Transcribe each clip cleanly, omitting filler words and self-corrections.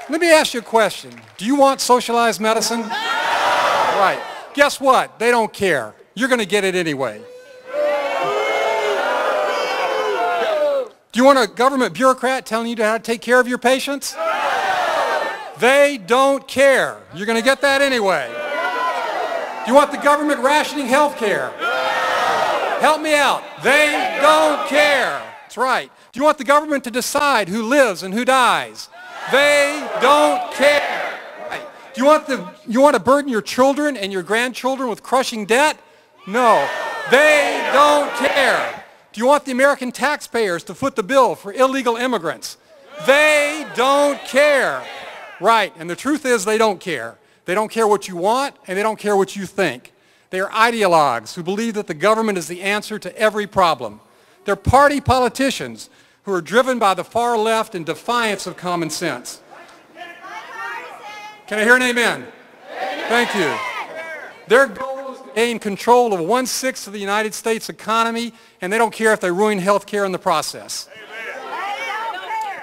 Let me ask you a question. Do you want socialized medicine? Right. Guess what? They don't care. You're going to get it anyway. Do you want a government bureaucrat telling you how to take care of your patients? They don't care. You're going to get that anyway. Do you want the government rationing health care? Help me out. They don't care. That's right. Do you want the government to decide who lives and who dies? They don't care. Right. Do you want to burden your children and your grandchildren with crushing debt? No. They don't care. Do you want the American taxpayers to foot the bill for illegal immigrants? They don't care. Right. And the truth is they don't care. They don't care what you want, and they don't care what you think. They are ideologues who believe that the government is the answer to every problem. They're party politicians who are driven by the far left in defiance of common sense. Can I hear an amen? Thank you. Their goal is to gain control of 1/6 of the United States economy, and they don't care if they ruin health care in the process.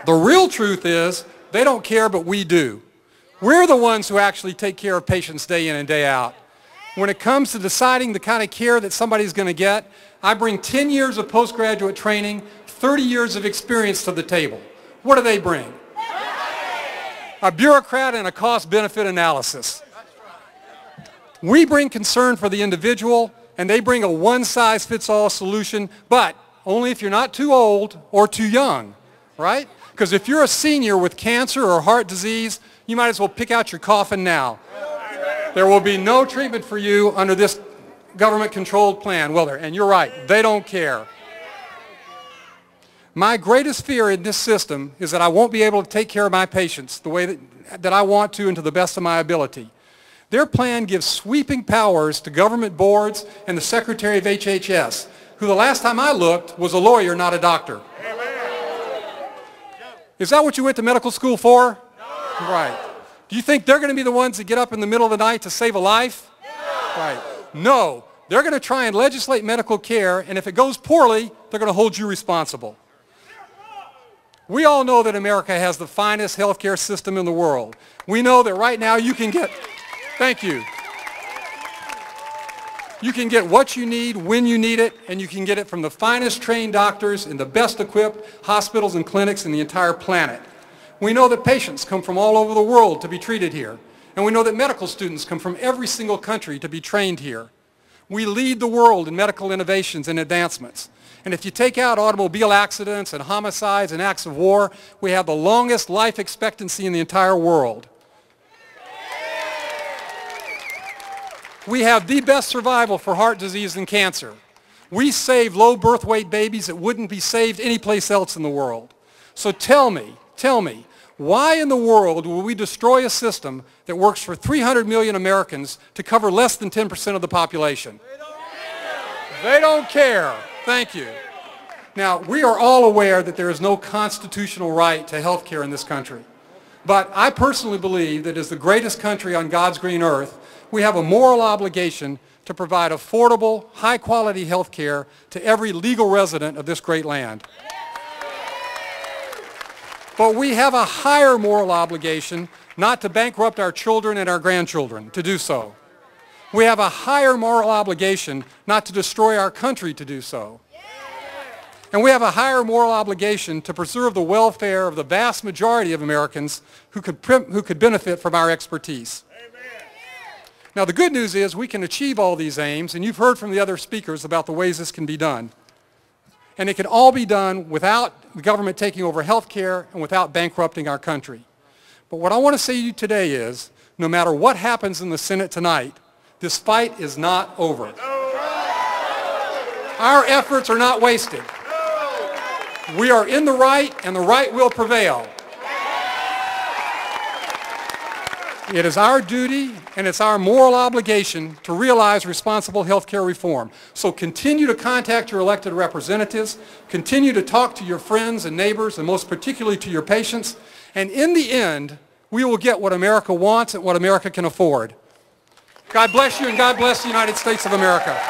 The real truth is they don't care, but we do. We're the ones who actually take care of patients day in and day out. When it comes to deciding the kind of care that somebody's going to get, I bring 10 years of postgraduate training, 30 years of experience to the table. What do they bring? A bureaucrat and a cost-benefit analysis. We bring concern for the individual, and they bring a one-size-fits-all solution, but only if you're not too old or too young, right? Because if you're a senior with cancer or heart disease, you might as well pick out your coffin now. There will be no treatment for you under this government-controlled plan, will there? And you're right, they don't care. My greatest fear in this system is that I won't be able to take care of my patients the way that I want to and to the best of my ability. Their plan gives sweeping powers to government boards and the Secretary of HHS, who the last time I looked was a lawyer, not a doctor. Is that what you went to medical school for? No. Right. Do you think they're going to be the ones that get up in the middle of the night to save a life? No. Right. No. They're going to try and legislate medical care, and if it goes poorly, they're going to hold you responsible. We all know that America has the finest healthcare system in the world. We know that right now you can get, thank you, you can get what you need when you need it, and you can get it from the finest trained doctors in the best equipped hospitals and clinics in the entire planet. We know that patients come from all over the world to be treated here, and we know that medical students come from every single country to be trained here. We lead the world in medical innovations and advancements. And if you take out automobile accidents and homicides and acts of war, we have the longest life expectancy in the entire world. We have the best survival for heart disease and cancer. We save low birth weight babies that wouldn't be saved anyplace else in the world. So tell me, why in the world will we destroy a system that works for 300 million Americans to cover less than 10% of the population? They don't care. Thank you. Now, we are all aware that there is no constitutional right to health care in this country. But I personally believe that as the greatest country on God's green earth, we have a moral obligation to provide affordable, high-quality health care to every legal resident of this great land. But we have a higher moral obligation not to bankrupt our children and our grandchildren to do so. We have a higher moral obligation not to destroy our country to do so. And we have a higher moral obligation to preserve the welfare of the vast majority of Americans who could benefit from our expertise. Now, the good news is we can achieve all these aims, and you've heard from the other speakers about the ways this can be done. And it can all be done without the government taking over health care and without bankrupting our country. But what I want to say to you today is, no matter what happens in the Senate tonight, this fight is not over. Our efforts are not wasted. We are in the right, and the right will prevail. It is our duty and it's our moral obligation to realize responsible health care reform. So continue to contact your elected representatives, continue to talk to your friends and neighbors, and most particularly to your patients, and in the end, we will get what America wants and what America can afford. God bless you, and God bless the United States of America.